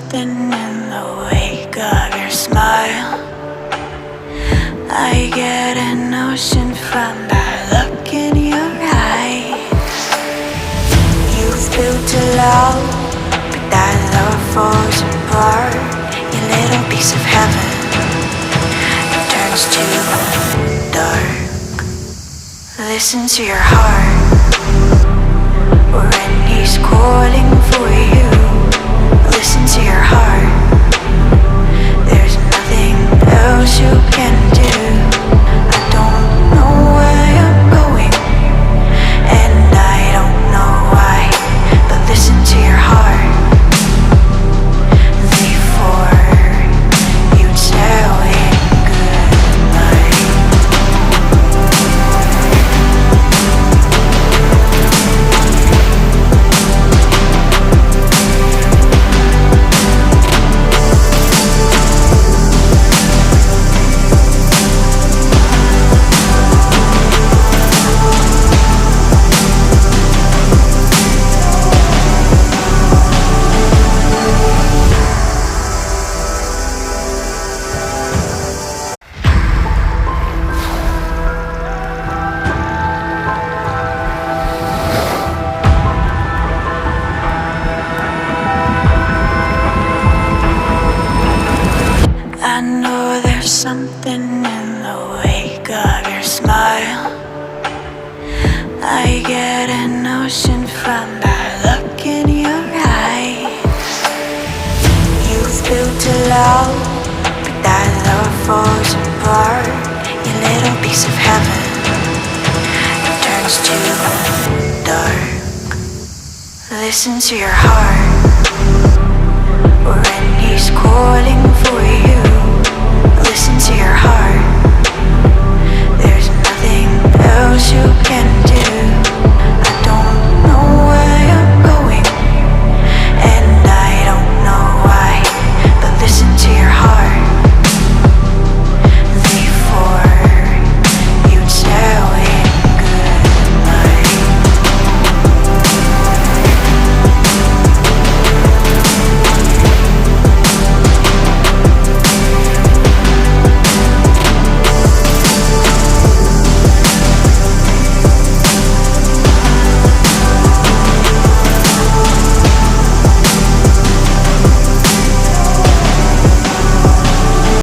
something in the wake of your smile. I get an ocean from that look in your eyes. You've built a love, but that love falls apart. Your little piece of heaven, it turns to dark. Listen to your heart, when he's calling for you. Listen to your heart, there's nothing else you can do. I don't know where you're going, and I don't know why, but listen to your heart before you tell it goodnight. I know there's something in the wake of your smile. I get an ocean from that look in your eyes. You've built a love, but that love falls apart. Your little piece of heaven, it turns to dark. Listen to your heart,